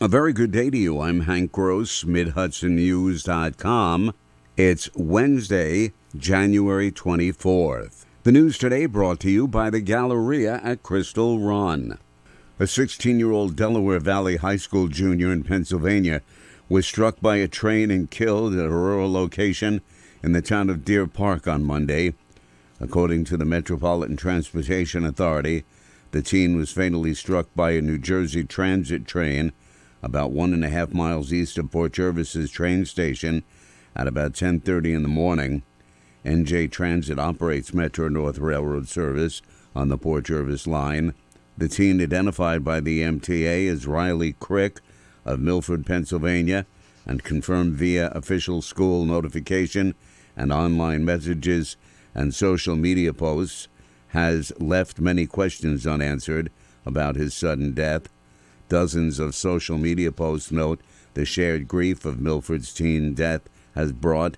A very good day to you. I'm Hank Gross, Mid-HudsonNews.com. It's Wednesday, January 24th. The news today brought to you by the Galleria at Crystal Run. A 16-year-old Delaware Valley High School junior in Pennsylvania was struck by a train and killed at a rural location in the town of Deer Park on Monday. According to the Metropolitan Transportation Authority, the teen was fatally struck by a New Jersey Transit train about 1.5 miles east of Port Jervis's train station at about 10:30 in the morning. NJ Transit operates Metro North Railroad service on the Port Jervis line. The teen, identified by the MTA as Riley Crick of Milford, Pennsylvania, and confirmed via official school notification and online messages and social media posts, has left many questions unanswered about his sudden death. Dozens of social media posts note the shared grief of Milford's teen death has brought.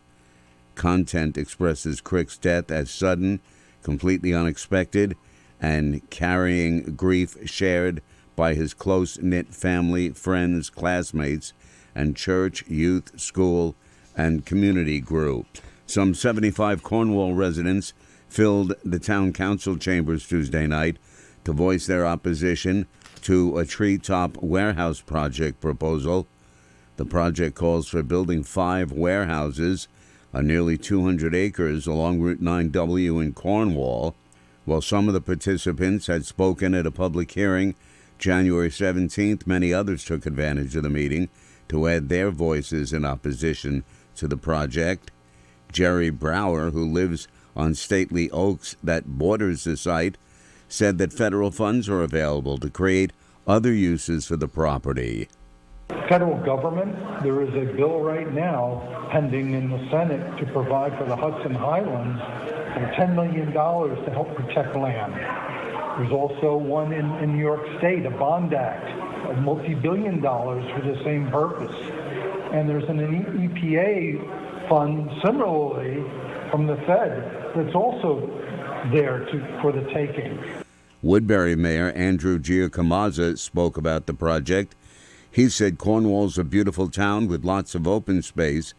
Content expresses Crick's death as sudden, completely unexpected, and carrying grief shared by his close-knit family, friends, classmates, and church, youth, school, and community groups. Some 75 Cornwall residents filled the town council chambers Tuesday night to voice their opposition to a treetop warehouse project proposal. The project calls for building 5 warehouses on nearly 200 acres along Route 9W in Cornwall. While some of the participants had spoken at a public hearing January 17th, many others took advantage of the meeting to add their voices in opposition to the project. Jerry Brower, who lives on Stately Oaks that borders the site, said that federal funds are available to create other uses for the property. Federal government, there is a bill right now pending in the Senate to provide for the Hudson Highlands for $10 million to help protect land. There's also one in New York State, a bond act of multi-billion dollars for the same purpose. And there's an EPA fund similarly from the Fed that's also there for the taking. Woodbury Mayor Andrew Giacomazza spoke about the project. He said Cornwall's a beautiful town with lots of open space.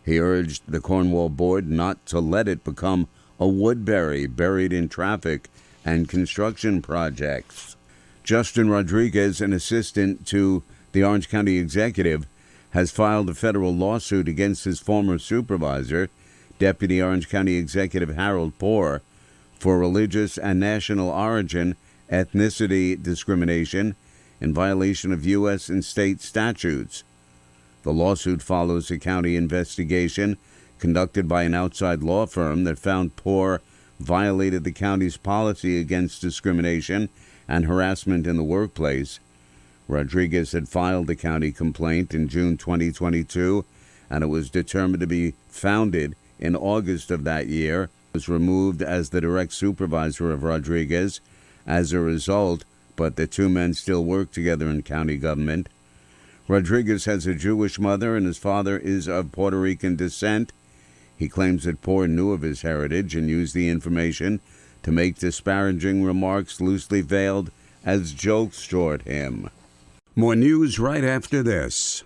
He urged the Cornwall Board not to let it become a Woodbury buried in traffic and construction projects. Justin Rodriguez, an assistant to the Orange County executive, has filed a federal lawsuit against his former supervisor, Deputy Orange County Executive Harold Poore, for religious and national origin ethnicity discrimination in violation of U.S. and state statutes. The lawsuit follows a county investigation conducted by an outside law firm that found Poore violated the county's policy against discrimination and harassment in the workplace. Rodriguez had filed the county complaint in June 2022, and it was determined to be founded in August of that year. Was removed as the direct supervisor of Rodriguez as a result, but the two men still work together in county government. Rodriguez has a Jewish mother and his father is of Puerto Rican descent. He claims that Poore knew of his heritage and used the information to make disparaging remarks loosely veiled as jokes toward him. More news right after this.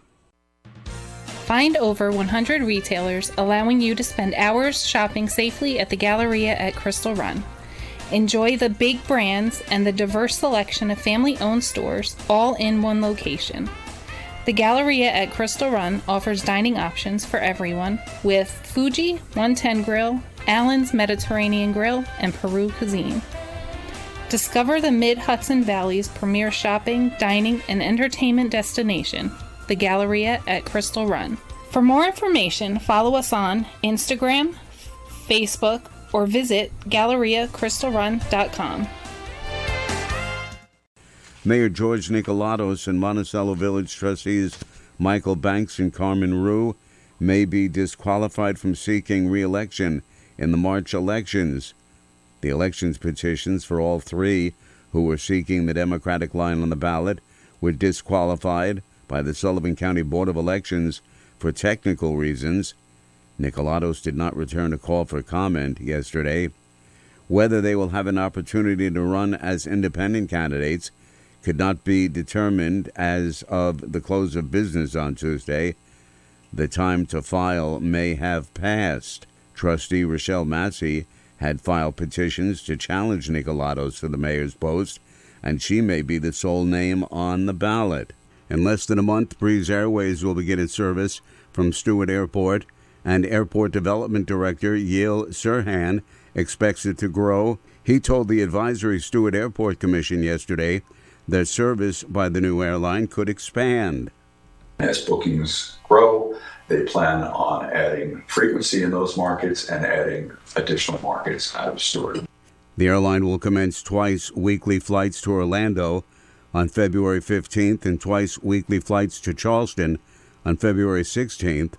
Find over 100 retailers allowing you to spend hours shopping safely at the Galleria at Crystal Run. Enjoy the big brands and the diverse selection of family-owned stores all in one location. The Galleria at Crystal Run offers dining options for everyone with Fuji 110 Grill, Allen's Mediterranean Grill, and Peru Cuisine. Discover the Mid-Hudson Valley's premier shopping, dining, and entertainment destination, the Galleria at Crystal Run. For more information, follow us on Instagram, Facebook, or visit GalleriaCrystalRun.com. Mayor George Nicolatos and Monticello Village trustees Michael Banks and Carmen Rue may be disqualified from seeking re-election in the March elections. The elections petitions for all three who were seeking the Democratic line on the ballot were disqualified by the Sullivan County Board of Elections for technical reasons. Nicolatos did not return a call for comment yesterday. Whether they will have an opportunity to run as independent candidates could not be determined as of the close of business on Tuesday. The time to file may have passed. Trustee Rochelle Massey had filed petitions to challenge Nicolatos to the mayor's post, and she may be the sole name on the ballot. In less than a month, Breeze Airways will begin its service from Stewart Airport, and Airport Development Director Yale Sirhan expects it to grow. He told the Advisory Stewart Airport Commission yesterday that service by the new airline could expand. As bookings grow, they plan on adding frequency in those markets and adding additional markets out of Stewart. The airline will commence twice weekly flights to Orlando on February 15th and twice weekly flights to Charleston on February 16th.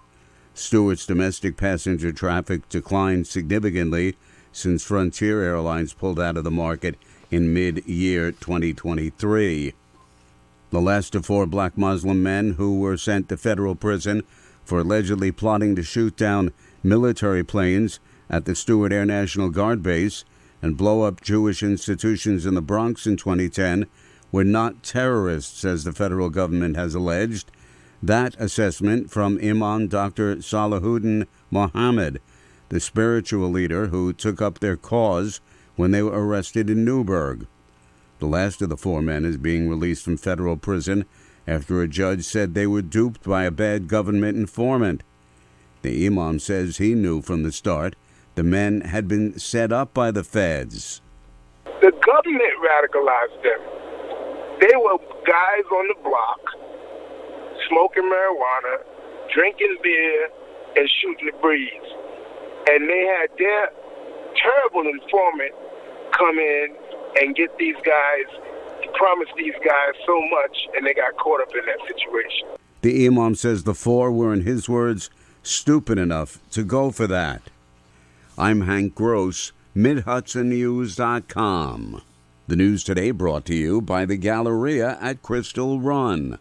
Stewart's domestic passenger traffic declined significantly since Frontier Airlines pulled out of the market in mid-year 2023. The last of 4 black Muslim men who were sent to federal prison for allegedly plotting to shoot down military planes at the Stewart Air National Guard base and blow up Jewish institutions in the Bronx in 2010 were not terrorists, as the federal government has alleged. That assessment from Imam Dr. Salahuddin Mohammed, the spiritual leader who took up their cause when they were arrested in Newburgh. The last of the 4 men is being released from federal prison after a judge said they were duped by a bad government informant. The imam says he knew from the start the men had been set up by the feds. The government radicalized them. They were guys on the block, smoking marijuana, drinking beer, and shooting the breeze. And they had their terrible informant come in and get these guys, promise these guys so much, and they got caught up in that situation. The imam says the 4 were, in his words, stupid enough to go for that. I'm Hank Gross, MidHudsonNews.com. The news today brought to you by the Galleria at Crystal Run.